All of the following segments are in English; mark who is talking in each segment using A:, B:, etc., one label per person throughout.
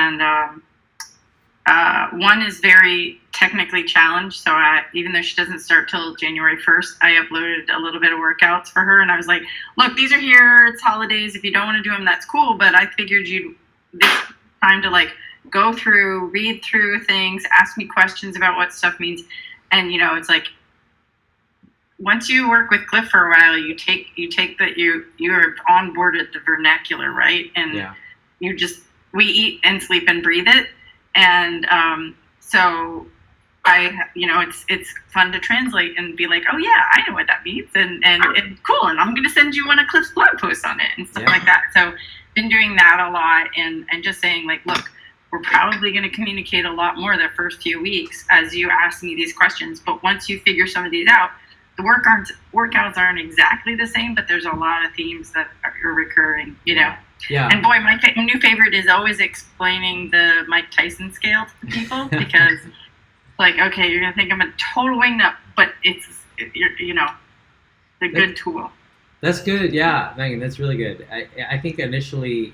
A: and one is very technically challenged. So even though she doesn't start till January 1st, I uploaded a little bit of workouts for her. And I was like, look, these are here. It's holidays. If you don't want to do them, that's cool. But I figured this time to like go through, read through things, ask me questions about what stuff means. And, it's like, once you work with Cliff for a while, you are on board at the vernacular, right? And we eat and sleep and breathe it. And so it's fun to translate and be like, oh yeah, I know what that means, and cool. And I'm going to send you one of Cliff's blog posts on it and stuff like that. So been doing that a lot, and just saying like, look, we're probably going to communicate a lot more the first few weeks as you ask me these questions. But once you figure some of these out, the workouts aren't exactly the same, but there's a lot of themes that are recurring, Yeah. And boy, my new favorite is always explaining the Mike Tyson scale to people because, like, okay, you're gonna think I'm a total wingnut, but it's a good tool.
B: That's good, yeah, Megan. That's really good. I think initially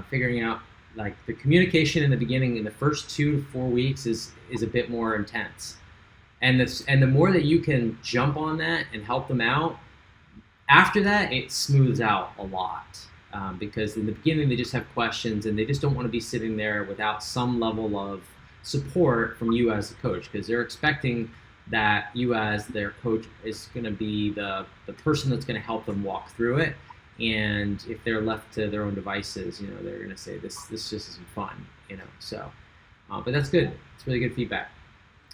B: figuring out like the communication in the beginning in the first 2 to 4 weeks is a bit more intense, and the more that you can jump on that and help them out, after that it smooths out a lot. Because in the beginning they just have questions and they just don't want to be sitting there without some level of support from you as the coach, because they're expecting that you as their coach is going to be the person that's going to help them walk through it. And if they're left to their own devices, they're going to say this just isn't fun, so but that's good. It's really good feedback.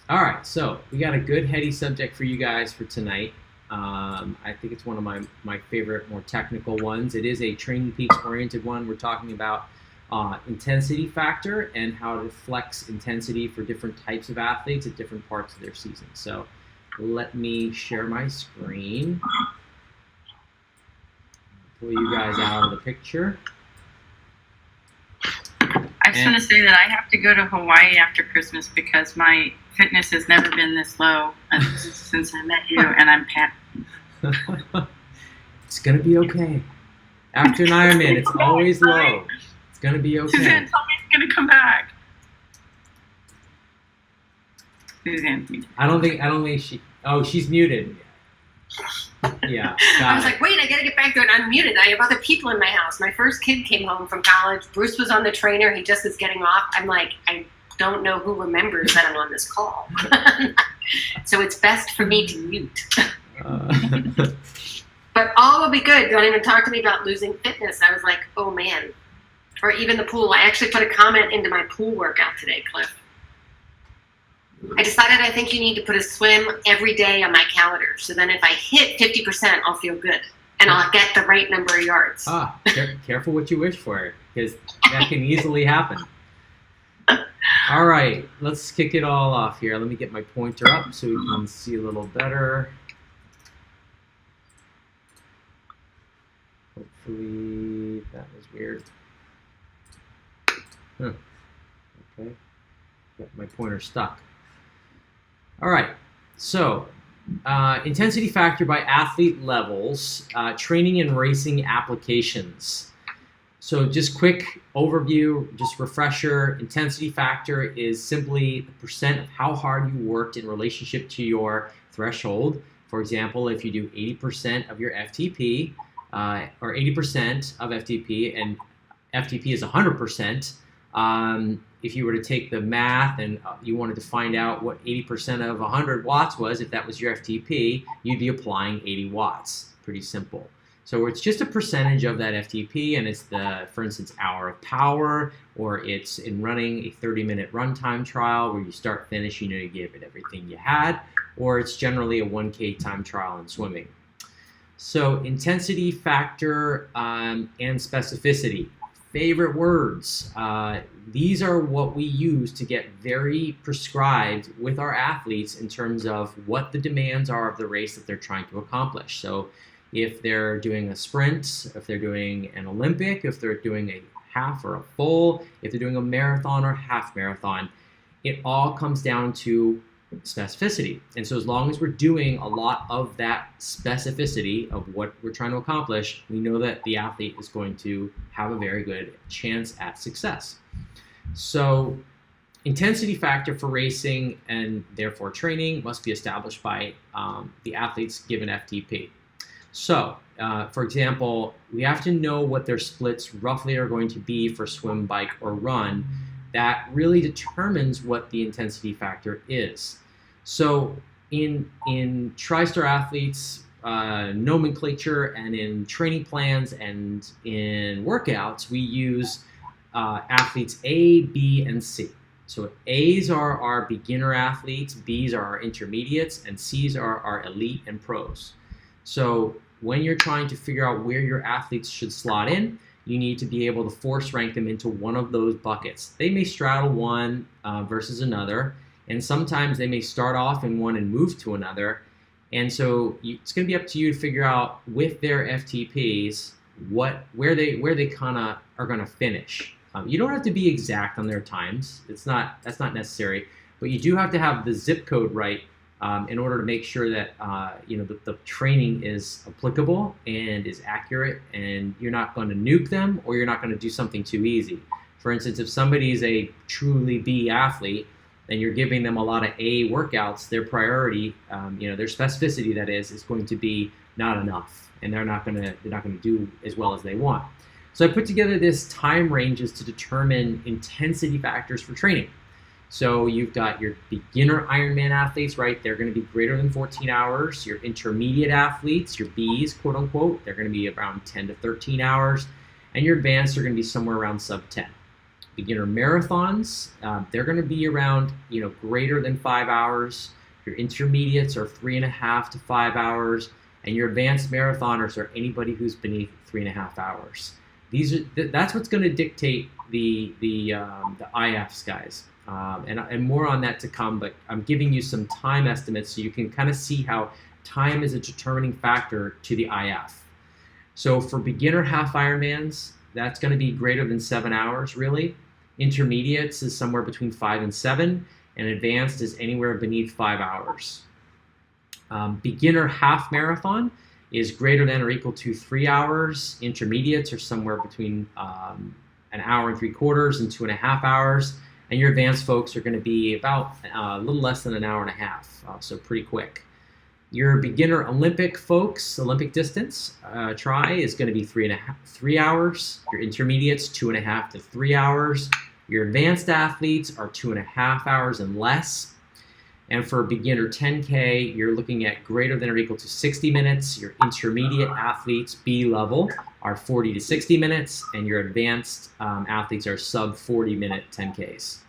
B: All right, so we got a good heady subject for you guys for tonight. I think it's one of my favorite, more technical ones. It is a Training Peaks oriented one. We're talking about intensity factor and how to flex intensity for different types of athletes at different parts of their season. So let me share my screen. Pull you guys out of the picture.
A: I just want to say that I have to go to Hawaii after Christmas because my fitness has never been this low since I met you, and I'm panicking.
B: It's going to be okay. After an Ironman, it's always low. It's going to be okay.
A: Suzanne told me it's going to come back. Suzanne's muted.
B: I don't think she's muted. Yeah.
C: I was like, wait, I gotta get back there and unmute it. I have other people in my house. My first kid came home from college. Bruce was on the trainer. He just is getting off. I'm like, I don't know who remembers that I'm on this call. So it's best for me to mute. But all will be good. Don't even talk to me about losing fitness. I was like, oh man. Or even the pool. I actually put a comment into my pool workout today, Cliff. I decided I think you need to put a swim every day on my calendar. So then if I hit 50%, I'll feel good. And I'll get the right number of yards.
B: Careful what you wish for, because that can easily happen. All right, let's kick it all off here. Let me get my pointer up so we can see a little better. Hopefully that was weird. Okay, got my pointer stuck. All right, so intensity factor by athlete levels, training and racing applications. So just quick overview, just refresher, intensity factor is simply the percent of how hard you worked in relationship to your threshold. For example, if you do 80% of your FTP, or 80% of FTP, and FTP is 100%, if you were to take the math and you wanted to find out what 80% of 100 watts was, if that was your FTP, you'd be applying 80 watts. Pretty simple. So it's just a percentage of that FTP, and it's the, for instance, hour of power, or it's in running a 30-minute runtime trial where you start, finish, you gave it everything you had, or it's generally a 1K time trial in swimming. So intensity factor and specificity. Favorite words. These are what we use to get very prescribed with our athletes in terms of what the demands are of the race that they're trying to accomplish. So if they're doing a sprint, if they're doing an Olympic, if they're doing a half or a full, if they're doing a marathon or half marathon, it all comes down to specificity. And so as long as we're doing a lot of that specificity of what we're trying to accomplish, we know that the athlete is going to have a very good chance at success. So intensity factor for racing and therefore training must be established by the athlete's given FTP. So, for example, we have to know what their splits roughly are going to be for swim, bike, or run. That really determines what the intensity factor is. So in TriStar athletes nomenclature and in training plans and in workouts, we use athletes A, B, and C. So A's are our beginner athletes, B's are our intermediates, and C's are our elite and pros. So when you're trying to figure out where your athletes should slot in, you need to be able to force rank them into one of those buckets. They may straddle one versus another, and sometimes they may start off in one and move to another. And so it's going to be up to you to figure out with their FTPs where they kind of are going to finish. You don't have to be exact on their times. That's not necessary, but you do have to have the zip code right in order to make sure that the training is applicable and is accurate, and you're not going to nuke them or you're not going to do something too easy. For instance, if somebody is a truly B athlete and you're giving them a lot of A workouts, their priority, their specificity that is going to be not enough, and they're not going to do as well as they want. So I put together this time ranges to determine intensity factors for training. So you've got your beginner Ironman athletes, right? They're going to be greater than 14 hours. Your intermediate athletes, your Bs, quote unquote, they're going to be around 10 to 13 hours. And your advanced are going to be somewhere around sub 10. Beginner marathons, they're going to be around, greater than 5 hours. Your intermediates are 3.5 to 5 hours. And your advanced marathoners are anybody who's beneath 3.5 hours. That's what's going to dictate the IFs, guys. And more on that to come, but I'm giving you some time estimates so you can kind of see how time is a determining factor to the IF. So for beginner half Ironmans, that's going to be greater than 7 hours, really. Intermediates is somewhere between 5 and 7, and advanced is anywhere beneath 5 hours. Beginner half marathon is greater than or equal to 3 hours. Intermediates are somewhere between 1 hour and 3/4 and 2.5 hours. And your advanced folks are going to be about a little less than 1.5 hours, so pretty quick. Your beginner Olympic folks, Olympic distance, try is going to be 3 hours. Your intermediates, 2.5 to 3 hours. Your advanced athletes are 2.5 hours and less. And for beginner 10K, you're looking at greater than or equal to 60 minutes. Your intermediate athletes, B level, are 40 to 60 minutes, and your advanced athletes are sub 40-minute 10Ks.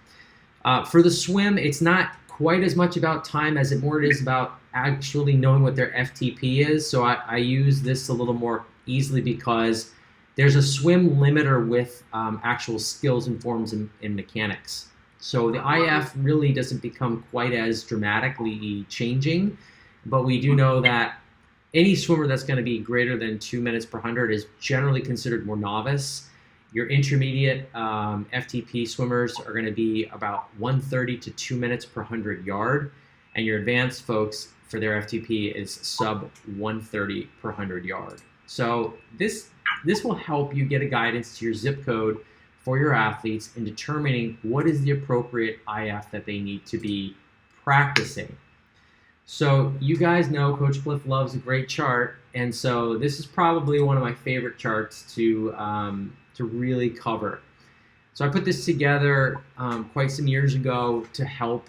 B: For the swim, it's not quite as much about time as it is about actually knowing what their FTP is. So I use this a little more easily because there's a swim limiter with actual skills and forms and mechanics. So the IF really doesn't become quite as dramatically changing, but we do know that any swimmer that's going to be greater than 2 minutes per 100 is generally considered more novice. Your intermediate FTP swimmers are going to be about 1:30 to 2 minutes per 100 yard, and your advanced folks for their FTP is sub 1:30 per 100 yard. So this will help you get a guidance to your zip code for your athletes in determining what is the appropriate IF that they need to be practicing. So you guys know Coach Cliff loves a great chart, and so this is probably one of my favorite charts to really cover. So I put this together quite some years ago to help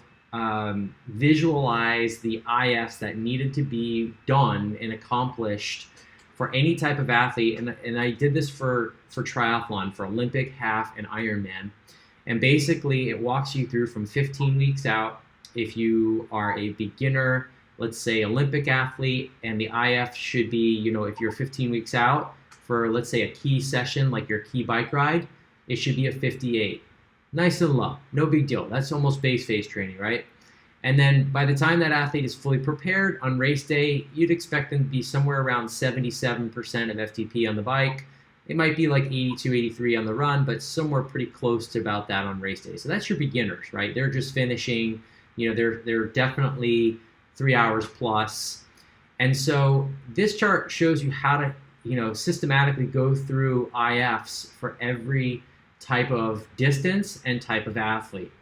B: visualize the IFs that needed to be done and accomplished for any type of athlete, and I did this for triathlon, for Olympic, half, and Ironman. And basically, it walks you through from 15 weeks out. If you are a beginner, let's say Olympic athlete, and the IF should be, if you're 15 weeks out for, let's say, a key session like your key bike ride, it should be a 58. Nice and low, no big deal. That's almost base phase training, right? And then by the time that athlete is fully prepared on race day, you'd expect them to be somewhere around 77% of FTP on the bike. It might be like 82, 83 on the run, but somewhere pretty close to about that on race day. So that's your beginners, right? They're just finishing, they're definitely 3 hours plus. And so this chart shows you how to, systematically go through IFs for every type of distance and type of athlete.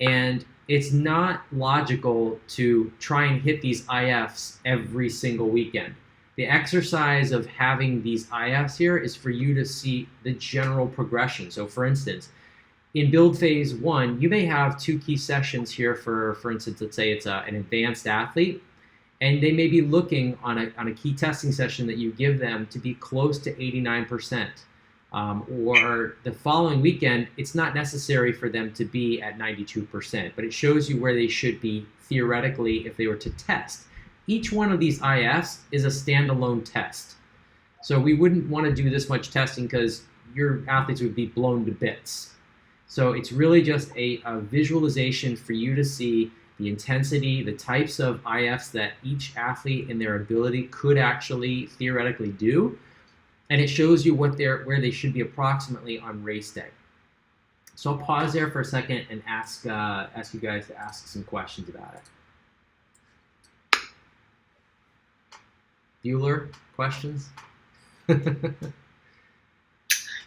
B: And it's not logical to try and hit these IFs every single weekend. The exercise of having these IFs here is for you to see the general progression. So for instance, in build phase 1, you may have 2 key sessions here for instance, let's say it's an advanced athlete, and they may be looking on a key testing session that you give them to be close to 89%. Or the following weekend, it's not necessary for them to be at 92%, but it shows you where they should be theoretically if they were to test. Each one of these IFs is a standalone test. So we wouldn't want to do this much testing because your athletes would be blown to bits. So it's really just a visualization for you to see the intensity, the types of IFs that each athlete and their ability could actually theoretically do. And it shows you where they should be approximately on race day. So I'll pause there for a second and ask you guys to ask some questions about it. Bueller, questions?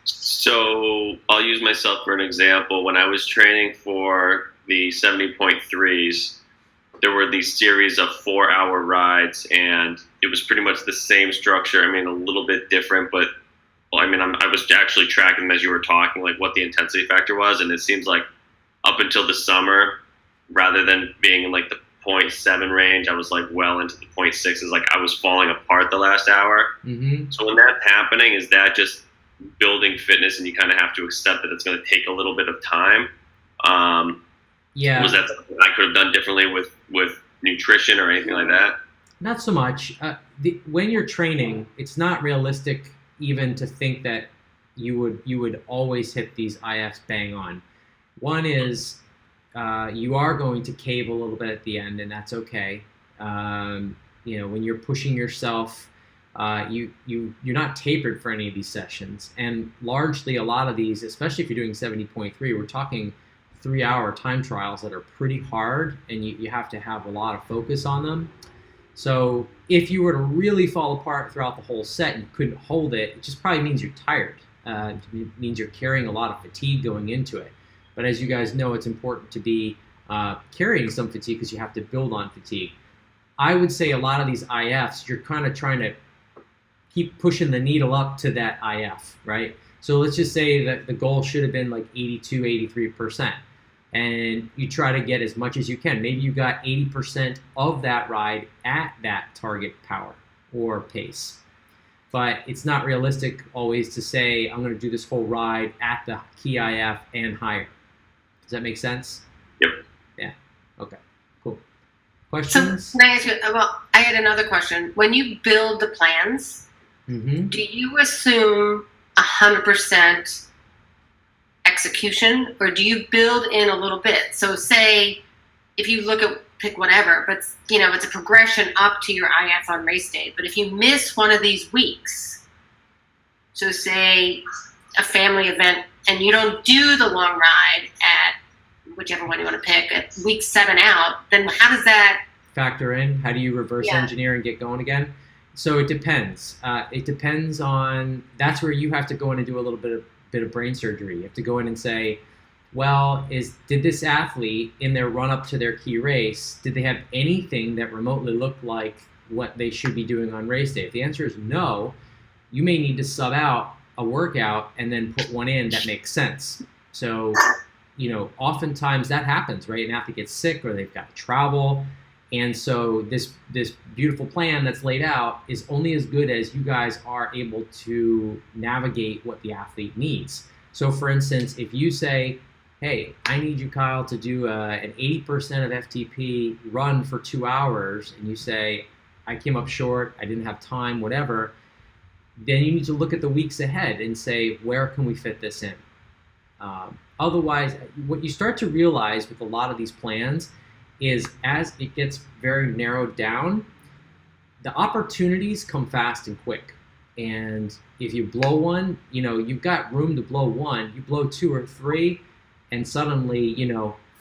D: So I'll use myself for an example. When I was training for the 70.3s, there were these series of 4-hour rides, and it was pretty much the same structure. I mean, a little bit different, but I was actually tracking them as you were talking, like what the intensity factor was, and it seems like up until the summer, rather than being in like the 0.7 range, I was like well into the 0.6s. Like I was falling apart the last hour. Mm-hmm. So when that's happening, is that just building fitness, and you kind of have to accept that it's going to take a little bit of time?
B: Yeah.
D: Was that something I could have done differently with nutrition or anything like that?
B: Not so much. When you're training, it's not realistic even to think that you would always hit these IFs bang on. One is you are going to cave a little bit at the end, and that's okay. When you're pushing yourself, you're not tapered for any of these sessions, and largely a lot of these, especially if you're doing 70.3, we're talking 3-hour time trials that are pretty hard, and you have to have a lot of focus on them. So if you were to really fall apart throughout the whole set and you couldn't hold it, it just probably means you're tired. It means you're carrying a lot of fatigue going into it. But as you guys know, it's important to be carrying some fatigue because you have to build on fatigue. I would say a lot of these IFs, you're kind of trying to keep pushing the needle up to that IF, right? So let's just say that the goal should have been like 82, 83%. And you try to get as much as you can. Maybe you got 80% of that ride at that target power or pace. But it's not realistic always to say, I'm going to do this whole ride at the key IF and higher. Does that make sense?
D: Yep.
B: Yeah. Okay. Cool. Questions?
C: So, can I ask you, I had another question. When you build the plans,
B: mm-hmm.
C: do you assume 100% execution, or do you build in a little bit? So say if you pick whatever, but it's a progression up to your IF on race day. But if you miss one of these weeks, so say a family event, and you don't do the long ride at whichever one you want to pick at week 7 out, then how does that
B: factor in? How do you reverse engineer and get going again? So it depends. It depends on, that's where you have to go in and do a little bit of brain surgery. You have to go in and say, well, did this athlete in their run up to their key race, did they have anything that remotely looked like what they should be doing on race day? If the answer is no, you may need to sub out a workout and then put one in that makes sense. So, oftentimes that happens, right? An athlete gets sick or they've got to travel. And so this beautiful plan that's laid out is only as good as you guys are able to navigate what the athlete needs. So for instance, if you say, hey, I need you, Kyle, to do an 80% of FTP run for 2 hours, and you say, I came up short, I didn't have time, whatever, then you need to look at the weeks ahead and say, where can we fit this in? Otherwise, what you start to realize with a lot of these plans is as it gets very narrowed down, the opportunities come fast and quick. And if you blow one, you've got room to blow one. You blow 2 or 3, and suddenly,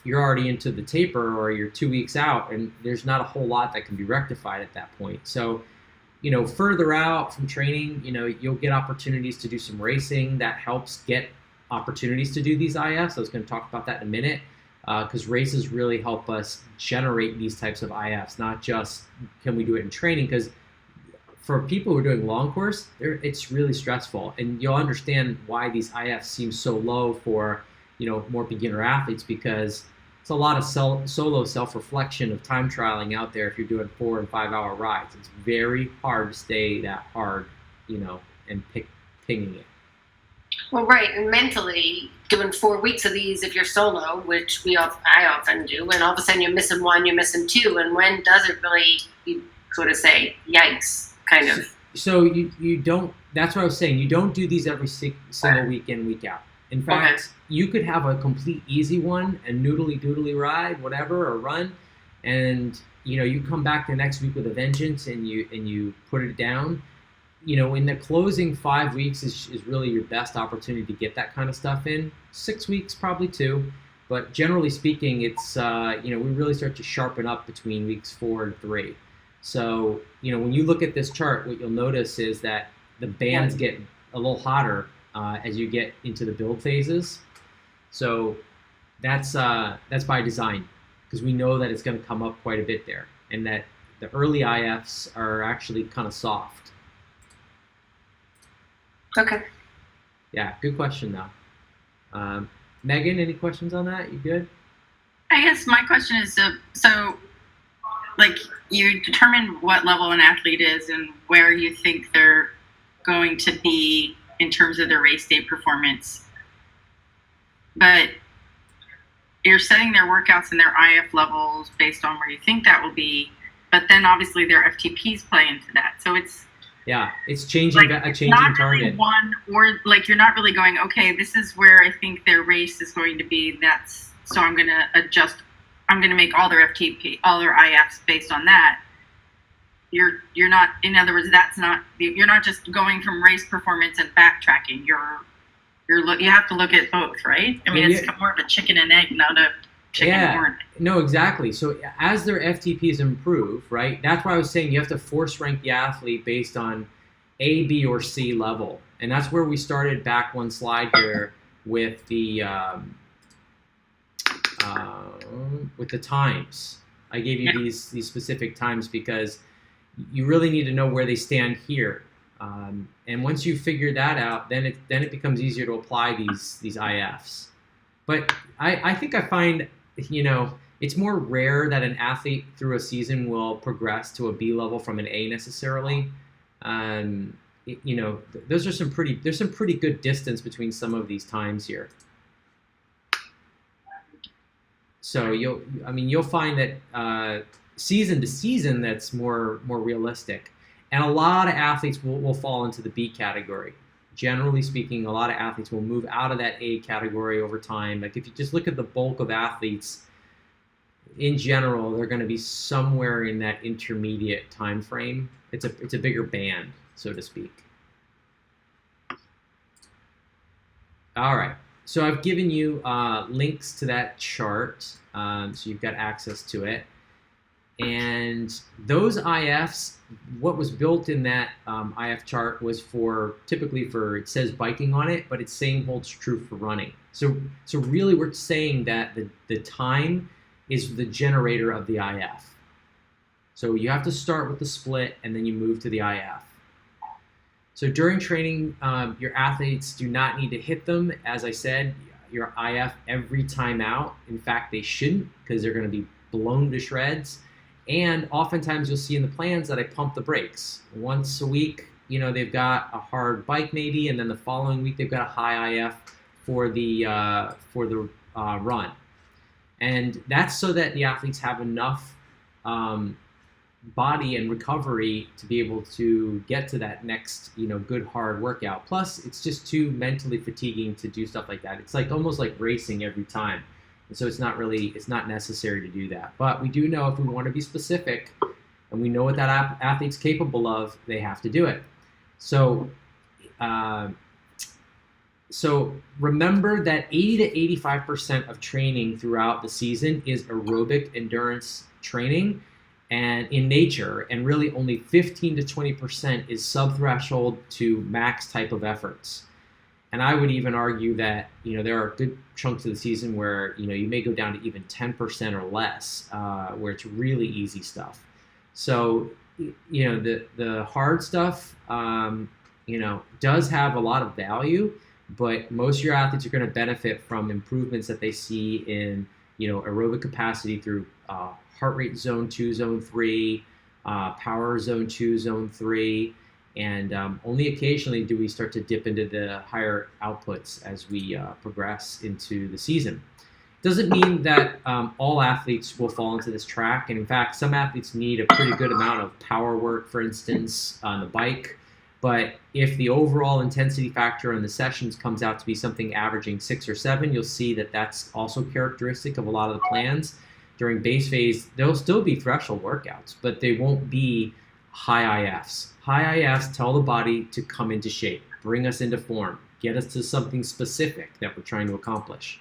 B: you're already into the taper or you're 2 weeks out, and there's not a whole lot that can be rectified at that point. So, further out from training, you'll get opportunities to do some racing that helps get opportunities to do these IFs. I was going to talk about that in a minute, because races really help us generate these types of IFs, not just can we do it in training, because for people who are doing long course, it's really stressful, and you'll understand why these IFs seem so low for more beginner athletes, because it's a lot of solo self-reflection of time trialing out there if you're doing 4 and 5 hour rides. It's very hard to stay that hard, and pinging it.
C: Well, right, and mentally doing 4 weeks of these if you're solo, which I often do, and all of a sudden you're missing 1, you're missing 2, and when does it really, you sort of say, yikes, kind of.
B: So you don't. That's what I was saying. You don't do these every single week in, week out. In fact, you could have a complete easy one, a noodly doodly ride, whatever, or run, and you come back the next week with a vengeance, and you put it down. In the closing 5 weeks is really your best opportunity to get that kind of stuff in. 6 weeks probably too, but generally speaking, it's we really start to sharpen up between weeks 4 and 3. So when you look at this chart, what you'll notice is that the bands get a little hotter as you get into the build phases. So that's by design, because we know that it's going to come up quite a bit there, and that the early IFs are actually kind of soft.
C: Okay.
B: Yeah, good question though. Megan, any questions on that? You good?
A: I guess my question is, so like you determine what level an athlete is and where you think they're going to be in terms of their race day performance, but you're setting their workouts and their IF levels based on where you think that will be, but then obviously their FTPs play into that. So it's
B: changing, like, a changing
A: not
B: target.
A: Really one, or like you're not really going, okay, this is where I think their race is going to be. So I'm going to adjust. I'm going to make all their FTP, all their IFs based on that. You're not. In other words, you're not just going from race performance and backtracking. You have to look at both, right? I mean, it's more of a chicken and egg, not a chicken horn.
B: No, exactly. So as their FTPs improve, right? That's why I was saying you have to force rank the athlete based on A, B, or C level, and that's where we started back one slide here with the times. I gave you these specific times because you really need to know where they stand here. And once you figure that out, then it becomes easier to apply these IFs. But I think I find, it's more rare that an athlete through a season will progress to a B level from an A necessarily. There's some pretty good distance between some of these times here. So you'll find that season to season that's more realistic. And a lot of athletes will fall into the B category. Generally speaking, a lot of athletes will move out of that A category over time. Like if you just look at the bulk of athletes, in general, they're going to be somewhere in that intermediate time frame. It's a bigger band, so to speak. All right. So I've given you links to that chart, so you've got access to it. And those IFs, what was built in that IF chart was typically for, it says biking on it, but it's same holds true for running. So really we're saying that the time is the generator of the IF. So you have to start with the split and then you move to the IF. So during training, your athletes do not need to hit them. As I said, your IF every time out. In fact, they shouldn't, because they're going to be blown to shreds. And oftentimes you'll see in the plans that I pump the brakes. Once a week, they've got a hard bike maybe, and then the following week they've got a high IF for the run. And that's so that the athletes have enough body and recovery to be able to get to that next, good hard workout. Plus, it's just too mentally fatiguing to do stuff like that. It's like almost like racing every time. And so it's not necessary to do that. But we do know if we want to be specific and we know what that athlete's capable of, they have to do it. So remember that 80 to 85% of training throughout the season is aerobic endurance training and in nature, and really only 15 to 20% is sub-threshold to max type of efforts. And I would even argue that, there are good chunks of the season where, you may go down to even 10% or less, where it's really easy stuff. So, the hard stuff, does have a lot of value, but most of your athletes are going to benefit from improvements that they see in, aerobic capacity through heart rate zone 2, zone 3, power zone 2, zone 3, and only occasionally do we start to dip into the higher outputs as we progress into the season. Doesn't mean that all athletes will fall into this track, and in fact, some athletes need a pretty good amount of power work, for instance, on the bike. But if the overall intensity factor on the sessions comes out to be something averaging 6 or 7, you'll see that that's also characteristic of a lot of the plans. During base phase, there'll still be threshold workouts, but they won't be high IFs. High IFs tell the body to come into shape, bring us into form, get us to something specific that we're trying to accomplish.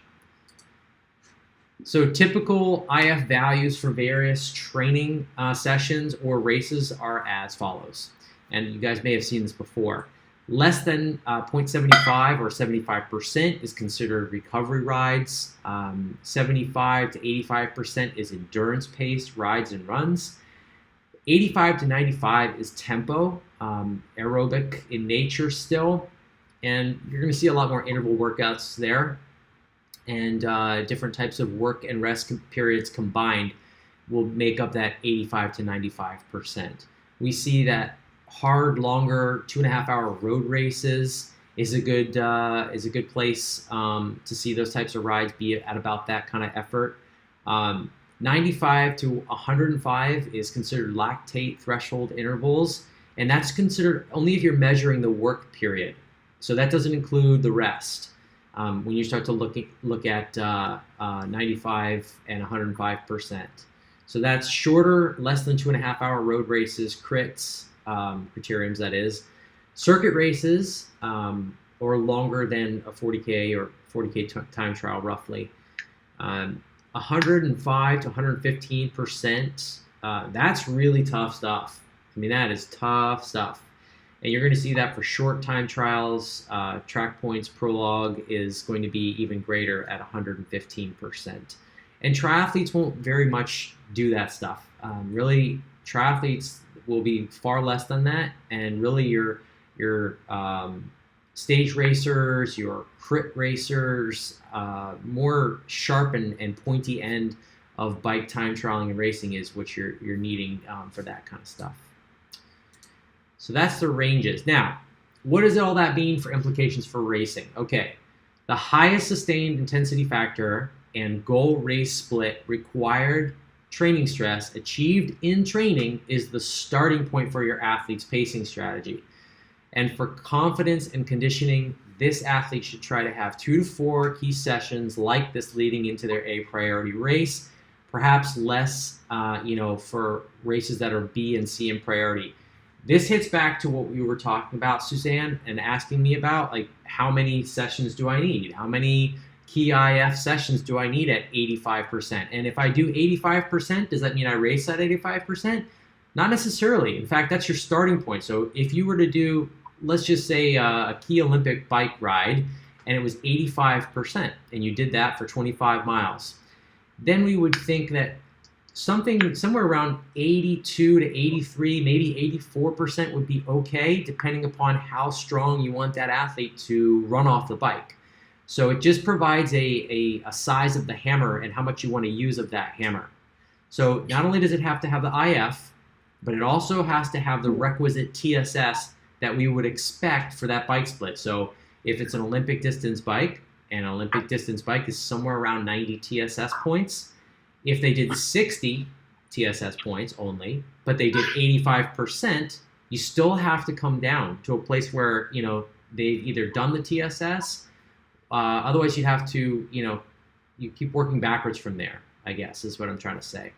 B: So typical IF values for various training sessions or races are as follows. And you guys may have seen this before. Less than 0.75 or 75% is considered recovery rides. 75 to 85% is endurance-paced rides and runs. 85 to 95 is tempo, aerobic in nature still. And you're going to see a lot more interval workouts there. And different types of work and rest periods combined will make up that 85 to 95%. We see that hard, longer 2.5-hour road races is a good place to see those types of rides be at about that kind of effort. 95 to 105 is considered lactate threshold intervals, and that's considered only if you're measuring the work period. So that doesn't include the rest. When you start to look at 95 and 105%. So that's shorter, less than 2.5-hour road races, crits, criteriums that is, circuit races, or longer than a 40K or 40K time trial roughly. 105 to 115%, that's really tough stuff. I mean, that is tough stuff. And you're going to see that for short time trials. Track points prologue is going to be even greater at 115%. And triathletes won't very much do that stuff. Really, triathletes will be far less than that. And really, your stage racers, your crit racers, more sharp and pointy end of bike time trialing and racing is what you're needing for that kind of stuff. So that's the ranges. Now, what does all that mean for implications for racing? Okay, the highest sustained intensity factor and goal race split required training stress achieved in training is the starting point for your athlete's pacing strategy. And for confidence and conditioning, this athlete should try to have 2 to 4 key sessions like this leading into their A priority race, perhaps less, for races that are B and C in priority. This hits back to what we were talking about, Suzanne, and asking me about, like, how many sessions do I need? How many key IF sessions do I need at 85%? And if I do 85%, does that mean I race at 85%? Not necessarily. In fact, that's your starting point. So if you were to do, let's just say, a key Olympic bike ride, and it was 85%, and you did that for 25 miles, then we would think that somewhere around 82 to 83, maybe 84% would be okay, depending upon how strong you want that athlete to run off the bike. So it just provides a size of the hammer and how much you want to use of that hammer. So not only does it have to have the IF, but it also has to have the requisite TSS that we would expect for that bike split. So if it's an Olympic distance bike, and an Olympic distance bike is somewhere around 90 TSS points, if they did 60 TSS points only, but they did 85%, you still have to come down to a place where, they've either done the TSS, otherwise you'd have to, you keep working backwards from there, I guess, is what I'm trying to say.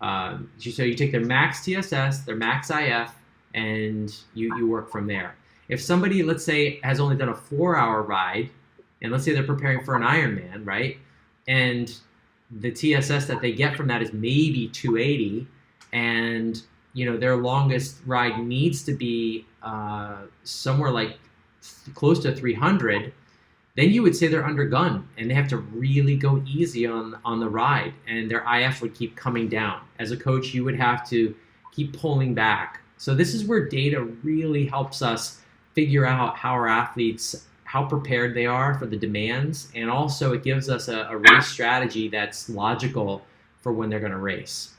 B: So you take their max TSS, their max IF, and you work from there. If somebody, let's say, has only done a 4-hour ride, and let's say they're preparing for an Ironman, right? And the TSS that they get from that is maybe 280, and their longest ride needs to be somewhere like close to 300. then you would say they're undergunned and they have to really go easy on the ride, and their IF would keep coming down. As a coach, you would have to keep pulling back. So this is where data really helps us figure out how our athletes, how prepared they are for the demands, and also it gives us a race strategy that's logical for when they're going to race.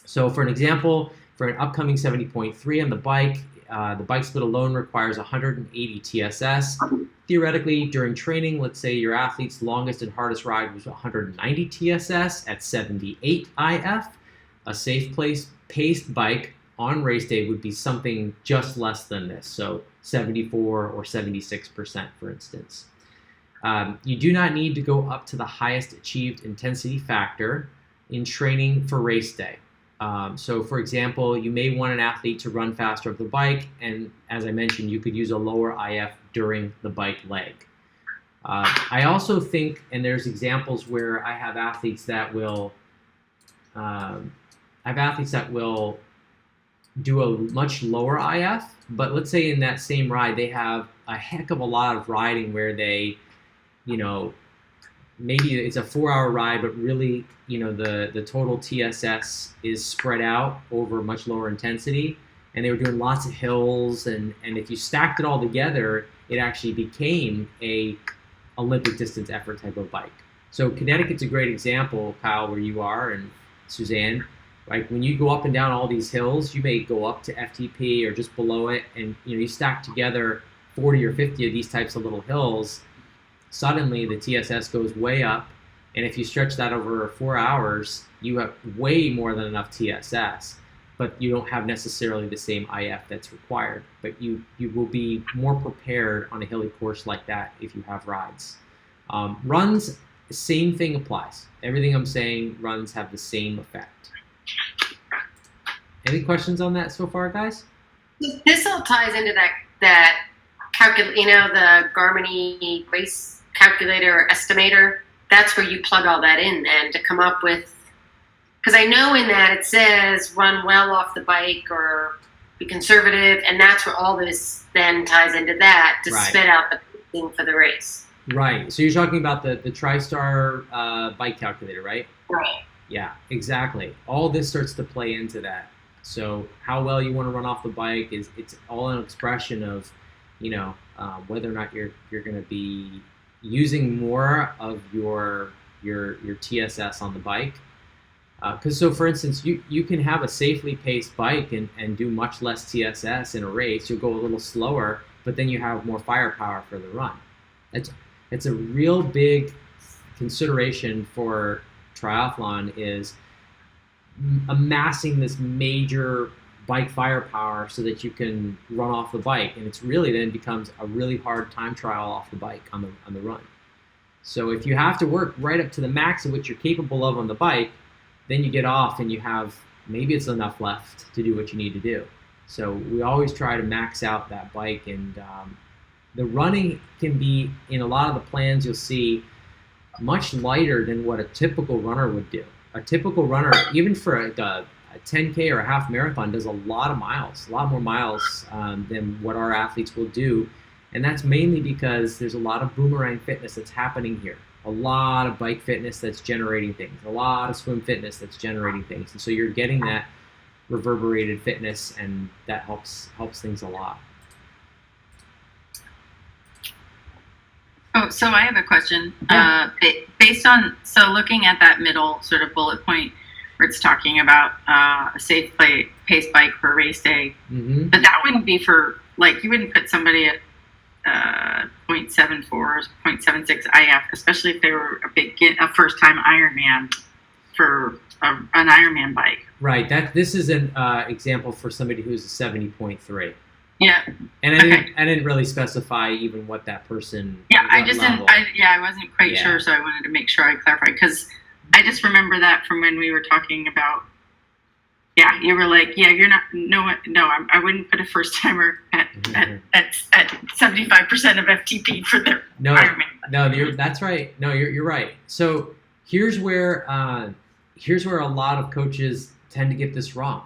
B: So for an example, for an upcoming 70.3 on the bike split alone requires 180 TSS. Theoretically, during training, let's say your athlete's longest and hardest ride was 190 TSS at 78 IF. A safe paced bike on race day would be something just less than this, so 74 or 76%, for instance. You do not need to go up to the highest achieved intensity factor in training for race day. So for example, you may want an athlete to run faster up the bike, and as I mentioned, you could use a lower IF during the bike leg. I also think, and there's examples where I have athletes that will do a much lower IF, but let's say in that same ride they have a heck of a lot of riding where they, maybe it's a 4-hour ride, but really, the total TSS is spread out over much lower intensity, and they were doing lots of hills, and if you stacked it all together, it actually became a Olympic distance effort type of bike. So Connecticut's a great example, Kyle, where you are, and Suzanne. Like when you go up and down all these hills, you may go up to FTP or just below it, and you stack together 40 or 50 of these types of little hills. Suddenly the TSS goes way up, and if you stretch that over 4 hours, you have way more than enough TSS, but you don't have necessarily the same IF that's required. But you will be more prepared on a hilly course like that if you have rides. Runs, same thing applies. Everything I'm saying, runs have the same effect. Any questions on that so far, guys?
C: This all ties into that the Garmin race calculator or estimator. That's where you plug all that in then to come up with, because I know in that it says run well off the bike or be conservative, and that's where all this then ties into that to spit out the thing for the race.
B: Right. So you're talking about the TriStar bike calculator, right?
C: Right.
B: Yeah, exactly. All this starts to play into that. So how well you want to run off the bike it's all an expression of, whether or not you're going to be using more of your TSS on the bike. So for instance, you can have a safely paced bike and do much less TSS in a race. You'll go a little slower, but then you have more firepower for the run. It's a real big consideration for triathlon, is amassing this major bike firepower so that you can run off the bike, and it's really then becomes a really hard time trial off the bike on the run. So if you have to work right up to the max of what you're capable of on the bike, then you get off and you have, maybe it's enough left to do what you need to do. So we always try to max out that bike, and the running can be, in a lot of the plans you'll see, much lighter than what a typical runner would do. A typical runner, even for a 10K or a half marathon, does a lot more miles than what our athletes will do. And that's mainly because there's a lot of boomerang fitness that's happening here. A lot of bike fitness that's generating things. A lot of swim fitness that's generating things. And so you're getting that reverberated fitness, and that helps things a lot.
A: Oh, so I have a question.
B: Yeah.
A: Based on, looking at that middle sort of bullet point where it's talking about a safe pace bike for race day, but that wouldn't be for, you wouldn't put somebody at 0.74 or 0.76 IF, especially if they were a first-time Ironman for an Ironman bike.
B: Right. This is an example for somebody who's a 70.3.
A: Yeah.
B: And I didn't really specify even what that person.
A: Yeah, I just level. I wasn't quite sure, so I wanted to make sure I clarified, because I just remember that from when we were talking about. Yeah, you were like, yeah, you're not. No, I wouldn't put a first timer at 75% of FTP for their Ironman.
B: No, that's right. No, you're right. So here's where a lot of coaches tend to get this wrong.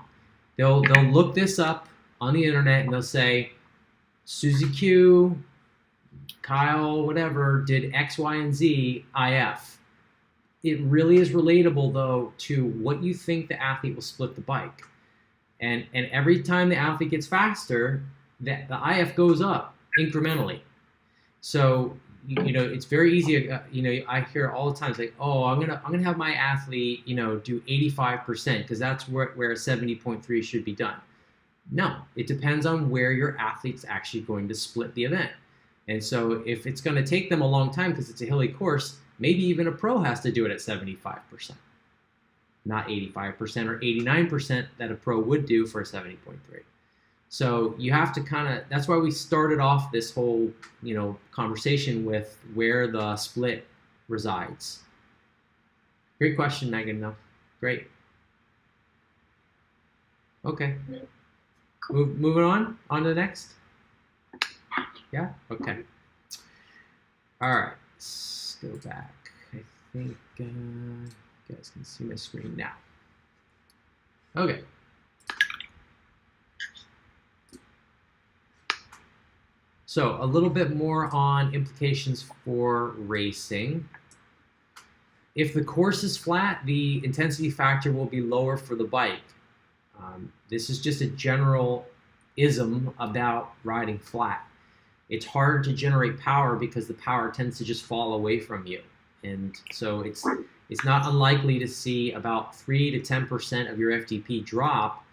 B: They'll look this up on the internet and they'll say, Susie Q, Kyle, whatever, did X, Y, and Z IF. It really is relatable, though, to what you think the athlete will split the bike. And every time the athlete gets faster, the IF goes up incrementally. So, it's very easy. I hear all the time, it's like, oh, I'm gonna have my athlete, do 85% because that's where a 70.3 should be done. No, it depends on where your athlete's actually going to split the event. And so if it's going to take them a long time because it's a hilly course, maybe even a pro has to do it at 75%, not 85% or 89% that a pro would do for a 70.3. So you have to that's why we started off this whole, conversation with where the split resides. Great question, Megan, though. Great. Okay. Moving on to the next. Yeah? Okay. All right. Let's go back. I think you guys can see my screen now. Okay. So a little bit more on implications for racing. If the course is flat, the intensity factor will be lower for the bike. This is just a general ism about riding flat. It's hard to generate power because the power tends to just fall away from you. And so it's not unlikely to see about 3 to 10% of your FTP drop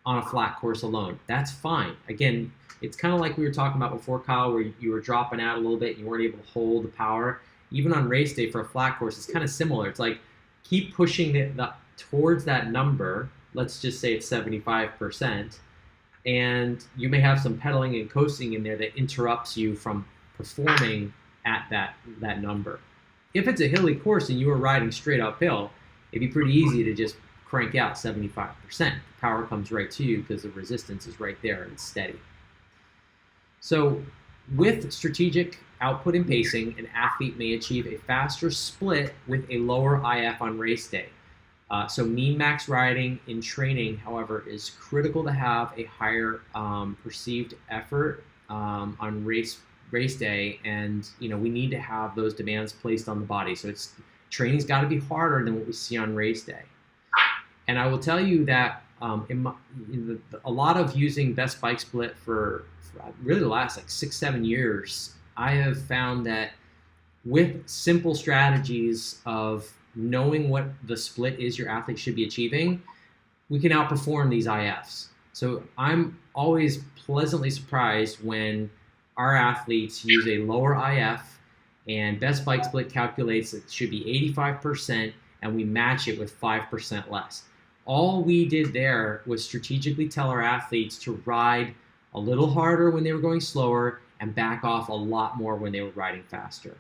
B: on a flat course alone. That's fine. Again, it's kind of like we were talking about before, Kyle, where you were dropping out a little bit and you weren't able to hold the power. Even on race day for a flat course, it's kind of similar. It's like keep pushing the towards that number. Let's just say it's 75%. And you may have some pedaling and coasting in there that interrupts you from performing at that number. If it's a hilly course and you are riding straight uphill, it'd be pretty easy to just crank out 75%. Power comes right to you because the resistance is right there and it's steady. So with strategic output and pacing, an athlete may achieve a faster split with a lower IF on race day. So mean max riding in training, however, is critical to have a higher perceived effort on race day, and we need to have those demands placed on the body. So training's got to be harder than what we see on race day. And I will tell you that a lot of using best bike split for really the last 6-7 years, I have found that with simple strategies of knowing what the split is your athlete should be achieving, we can outperform these IFs. So I'm always pleasantly surprised when our athletes use a lower IF and best bike split calculates it should be 85% and we match it with 5% less. All we did there was strategically tell our athletes to ride a little harder when they were going slower and back off a lot more when they were riding faster.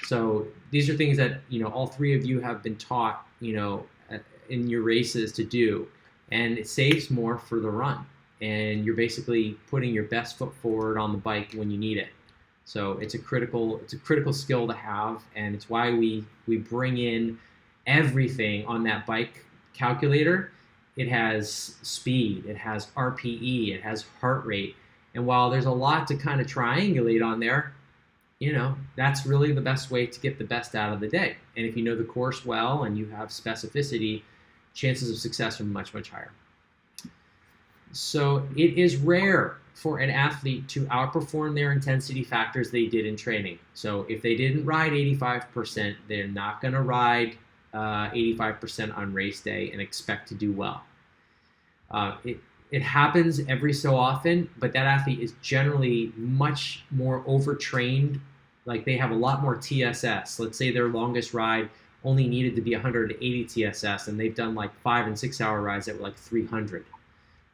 B: So these are things that all three of you have been taught in your races to do, and it saves more for the run. And you're basically putting your best foot forward on the bike when you need it. So it's a critical skill to have, and it's why we bring in everything on that bike calculator. It has speed, it has RPE, it has heart rate, and while there's a lot to kind of triangulate on there, that's really the best way to get the best out of the day. And if you know the course well and you have specificity, chances of success are much, much higher. So it is rare for an athlete to outperform their intensity factors they did in training. So if they didn't ride 85%, they're not going to ride 85% on race day and expect to do well. It happens every so often, but that athlete is generally much more overtrained. Like they have a lot more TSS. Let's say their longest ride only needed to be 180 TSS, and they've done like 5 and 6 hour rides that were like 300.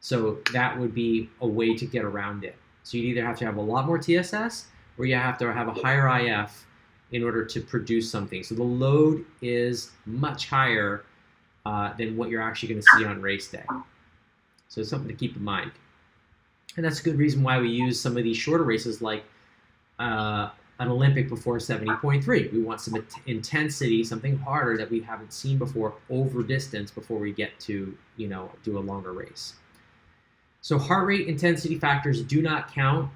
B: So that would be a way to get around it. So you'd either have to have a lot more TSS or you have to have a higher IF in order to produce something. So the load is much higher than what you're actually going to see on race day. So it's something to keep in mind. And that's a good reason why we use some of these shorter races like an Olympic before 70.3. We want some intensity, something harder that we haven't seen before over distance before we get to, do a longer race. So heart rate intensity factors do not count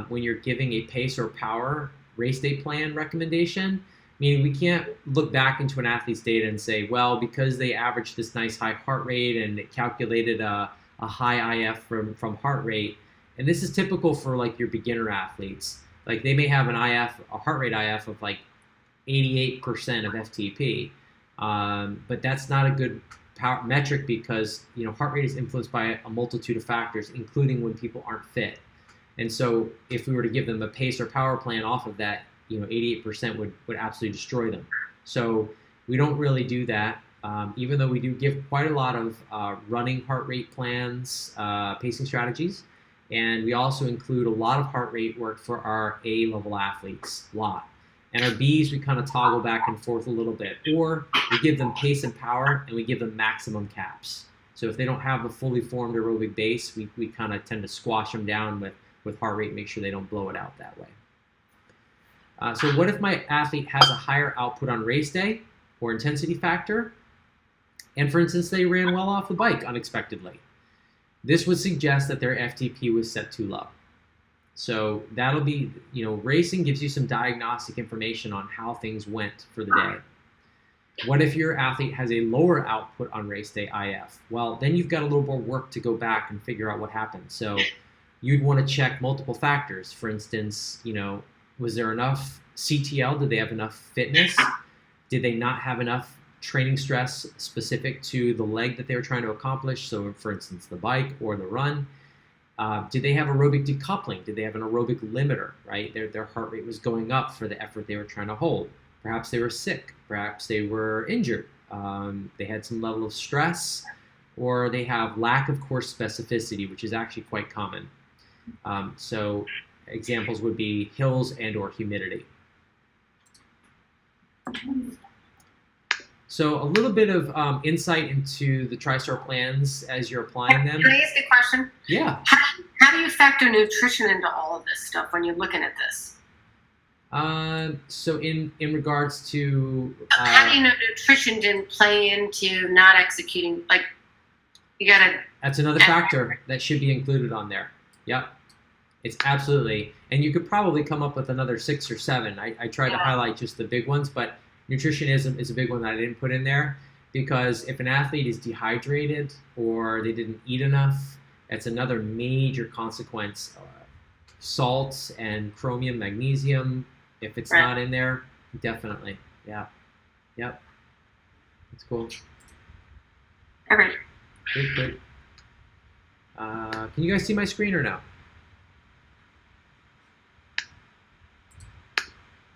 B: when you're giving a pace or power race day plan recommendation. Meaning we can't look back into an athlete's data and say, well, because they averaged this nice high heart rate and it calculated a high IF from heart rate. And this is typical for like your beginner athletes. Like they may have a heart rate IF of like 88% of FTP. But that's not a good metric because, heart rate is influenced by a multitude of factors, including when people aren't fit. And so if we were to give them a pace or power plan off of that, 88% would absolutely destroy them. So we don't really do that, even though we do give quite a lot of running heart rate plans, pacing strategies, and we also include a lot of heart rate work for our A-level athletes, a lot. And our Bs, we kind of toggle back and forth a little bit, or we give them pace and power, and we give them maximum caps. So if they don't have a fully formed aerobic base, we kind of tend to squash them down with heart rate, make sure they don't blow it out that way. So what if my athlete has a higher output on race day or intensity factor, and for instance, they ran well off the bike unexpectedly? This would suggest that their FTP was set too low. So that'll be, racing gives you some diagnostic information on how things went for the day. What if your athlete has a lower output on race day IF? Well, then you've got a little more work to go back and figure out what happened. So you'd want to check multiple factors. For instance, was there enough CTL? Did they have enough fitness? Did they not have enough training stress specific to the leg that they were trying to accomplish? So for instance, the bike or the run. Did they have aerobic decoupling? Did they have an aerobic limiter, right? Their heart rate was going up for the effort they were trying to hold. Perhaps they were sick. Perhaps they were injured. They had some level of stress, or they have lack of course specificity, which is actually quite common. So examples would be hills and or humidity. So a little bit of insight into the TriStar plans as you're applying them.
C: Can I ask a question?
B: Yeah.
C: How do you factor nutrition into all of this stuff when you're looking at this?
B: So in regards to
C: how do you know nutrition didn't play into not executing? Like, you gotta.
B: That's another factor that should be included on there. Yep. It's absolutely, and you could probably come up with another 6 or 7. I tried to highlight just the big ones, but nutritionism is a big one that I didn't put in there because if an athlete is dehydrated or they didn't eat enough, that's another major consequence. Salts and chromium, magnesium, if it's not in there, definitely. Yeah. Yep. That's cool.
C: All right.
B: Good. Can you guys see my screen or no?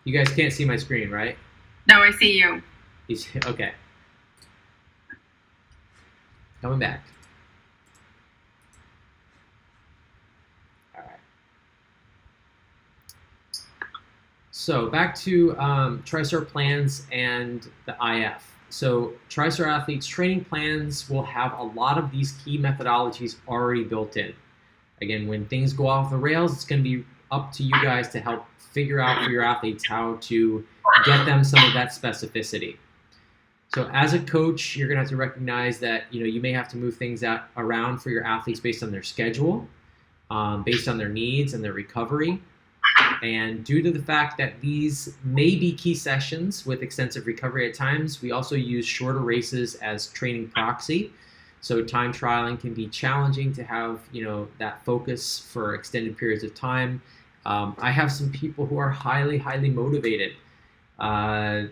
B: You guys can't see my screen, right?
A: No, I see you.
B: Okay. Coming back. All right. So back to TriStar plans and the IF. So TriStar athletes training plans will have a lot of these key methodologies already built in. Again, when things go off the rails, it's going to be up to you guys to help figure out for your athletes how to get them some of that specificity. So as a coach, you're going to have to recognize that you may have to move things around for your athletes based on their schedule, based on their needs and their recovery. And due to the fact that these may be key sessions with extensive recovery at times, we also use shorter races as training proxy. So time trialing can be challenging to have that focus for extended periods of time. I have some people who are highly motivated, and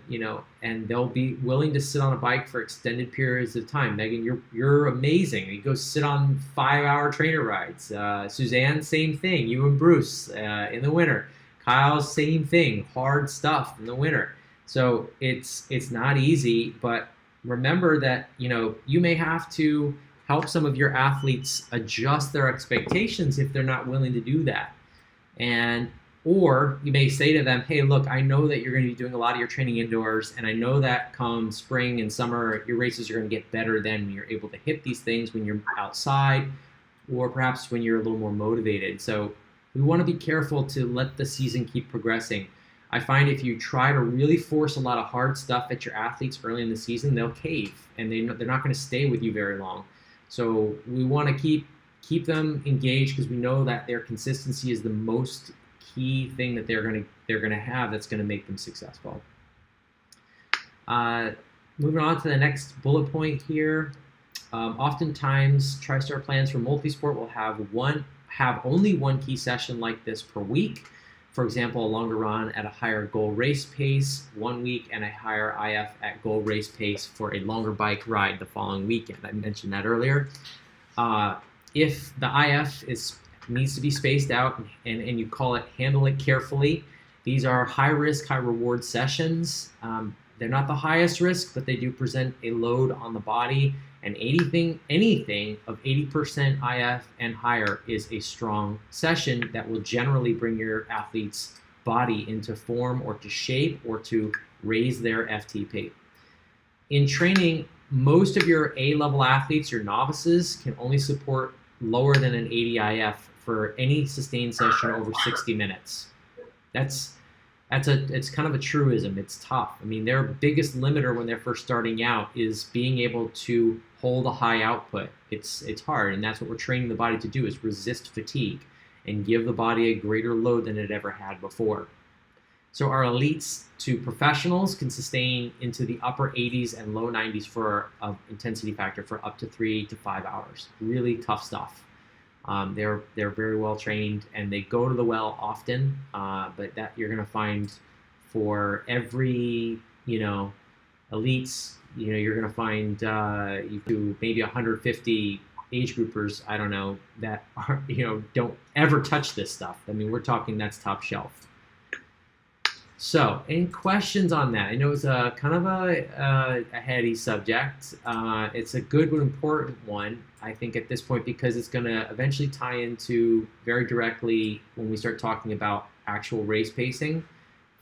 B: they'll be willing to sit on a bike for extended periods of time. Megan, you're amazing. You go sit on 5-hour trainer rides. Suzanne, same thing. You and Bruce in the winter. Kyle, same thing. Hard stuff in the winter. So it's not easy, but remember that you may have to help some of your athletes adjust their expectations if they're not willing to do that. Or you may say to them, hey, look, I know that you're going to be doing a lot of your training indoors, and I know that come spring and summer, your races are going to get better then when you're able to hit these things when you're outside, or perhaps when you're a little more motivated. So we want to be careful to let the season keep progressing. I find if you try to really force a lot of hard stuff at your athletes early in the season, they'll cave, and they're not going to stay with you very long. So we want to keep keep them engaged because we know that their consistency is the most key thing that they're gonna have that's gonna make them successful. Moving on to the next bullet point here. Oftentimes, TriStar plans for multisport will have only one key session like this per week. For example, a longer run at a higher goal race pace 1 week and a higher IF at goal race pace for a longer bike ride the following weekend. I mentioned that earlier. If the IF needs to be spaced out and you call it handle it carefully, these are high risk, high reward sessions. They're not the highest risk, but they do present a load on the body, and anything of 80% IF and higher is a strong session that will generally bring your athlete's body into form or to shape or to raise their FTP. In training, most of your A-level athletes, your novices, can only support lower than an 80 IF for any sustained session over 60 minutes. It's kind of a truism. It's tough. I mean, their biggest limiter when they're first starting out is being able to hold a high output. It's hard, and that's what we're training the body to do, is resist fatigue and give the body a greater load than it ever had before. So our elites to professionals can sustain into the upper 80s and low 90s for intensity factor for up to 3 to 5 hours. Really tough stuff. They're very well trained, and they go to the well often. But that you're going to find for every elites, you're going to find you do maybe 150 age groupers. I don't know that are don't ever touch this stuff. I mean, we're talking that's top shelf. So, any questions on that? I know it's a kind of a heady subject. It's a good but important one, I think, at this point, because it's going to eventually tie into very directly when we start talking about actual race pacing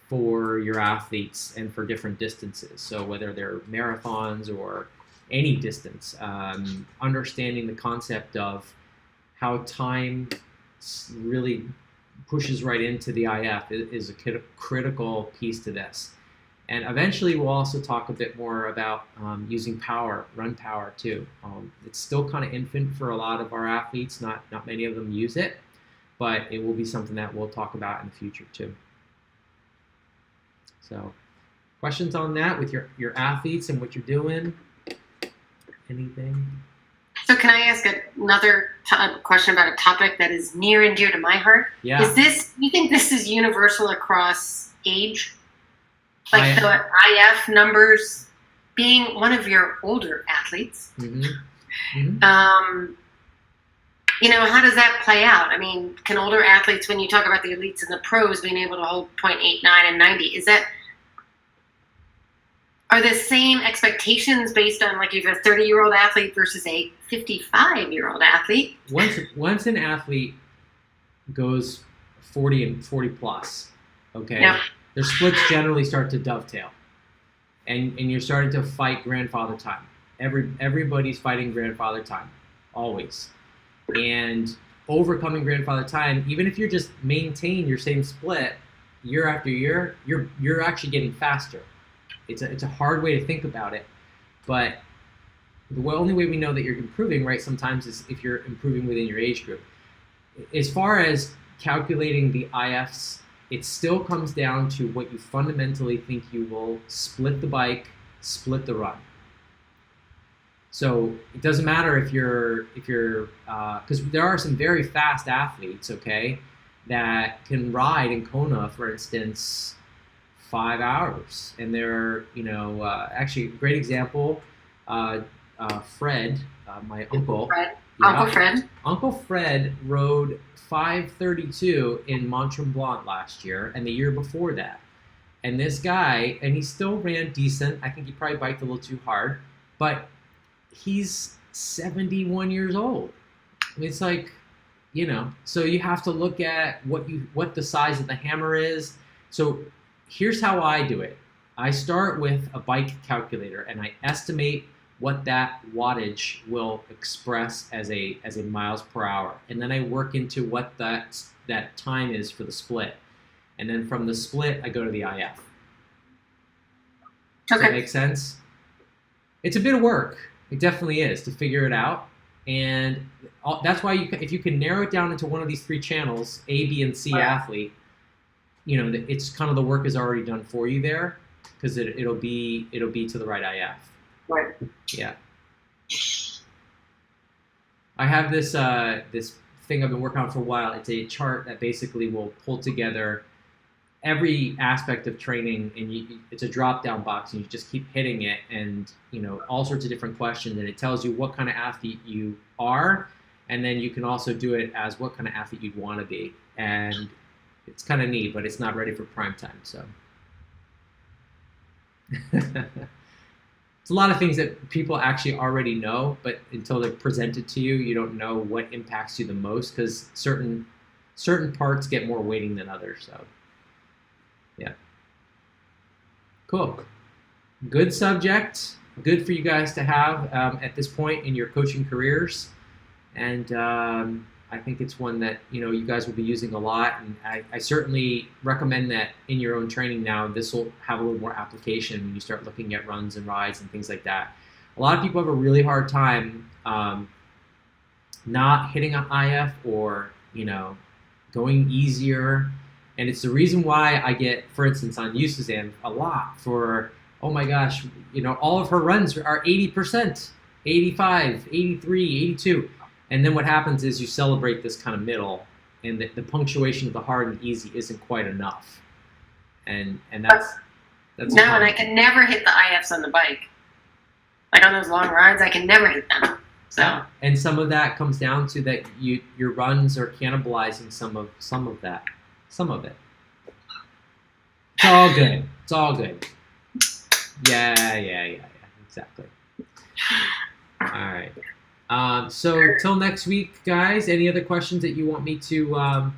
B: for your athletes and for different distances. So whether they're marathons or any distance, understanding the concept of how time really pushes right into the IF is a critical piece to this. And eventually we'll also talk a bit more about using power, run power too. It's still kind of infant for a lot of our athletes. Not many of them use it, but it will be something that we'll talk about in the future too. So questions on that with your athletes and what you're doing? Anything?
C: So can I ask another question about a topic that is near and dear to my heart?
B: Yeah.
C: You think this is universal across age? Like the IF numbers, being one of your older athletes,
B: Mm-hmm.
C: how does that play out? I mean, can older athletes, when you talk about the elites and the pros being able to hold 0.89 and 90, are the same expectations based on, like, if you're a 30-year-old athlete versus a 55-year-old athlete?
B: Once an athlete goes 40 and 40 plus, okay,
C: yeah,
B: their splits generally start to dovetail, and you're starting to fight grandfather time. Everybody's fighting grandfather time, always, and overcoming grandfather time. Even if you just maintain your same split year after year, you're actually getting faster. It's a hard way to think about it, but the only way we know that you're improving, right, sometimes is if you're improving within your age group. As far as calculating the IFs, it still comes down to what you fundamentally think you will split the bike, split the run. So it doesn't matter if you're because there are some very fast athletes, okay, that can ride in Kona, for instance, 5 hours, and they're actually a great example. Fred, my uncle.
C: Fred.
B: Yeah, Uncle Fred rode 5:32 in Mont Tremblant last year, and the year before that. And this guy, and he still ran decent. I think he probably biked a little too hard, but he's 71 years old. I mean, it's like, so you have to look at what the size of the hammer is. So here's how I do it. I start with a bike calculator, and I estimate what that wattage will express as a miles per hour, and then I work into what that time is for the split, and then from the split I go to the IF. Does that make sense? It's a bit of work. It definitely is to figure it out, And that's why if you can narrow it down into one of these 3 channels, A, B, and C
C: Right.
B: athlete, you know, it's kind of the work is already done for you there, because it'll be to the right IF.
C: Right.
B: Yeah. I have this this thing I've been working on for a while. It's a chart that basically will pull together every aspect of training, and it's a drop-down box, and you just keep hitting it, and you know, all sorts of different questions, and it tells you what kind of athlete you are, and then you can also do it as what kind of athlete you'd want to be, and it's kind of neat, but it's not ready for prime time, so. It's a lot of things that people actually already know, but until they're presented to you, you don't know what impacts you the most, because certain parts get more weighting than others, so. Yeah. Cool. Good subject. Good for you guys to have at this point in your coaching careers. And I think it's one that, you know, you guys will be using a lot. And I certainly recommend that in your own training now, this will have a little more application when you start looking at runs and rides and things like that. A lot of people have a really hard time not hitting an IF or, you know, going easier. And it's the reason why I get, for instance, on Suzanne a lot for, oh my gosh, you know, all of her runs are 80%, 85, 83, 82. And then what happens is you celebrate this kind of middle, and the punctuation of the hard and easy isn't quite enough. And that's
C: No, and I can never hit the IFs on the bike. Like on those long rides, I can never hit them. So.
B: Yeah. And some of that comes down to that your runs are cannibalizing some of that. Some of it. It's all good. It's all good. Yeah. Exactly. All right. So till next week, guys. Any other questions that you want me to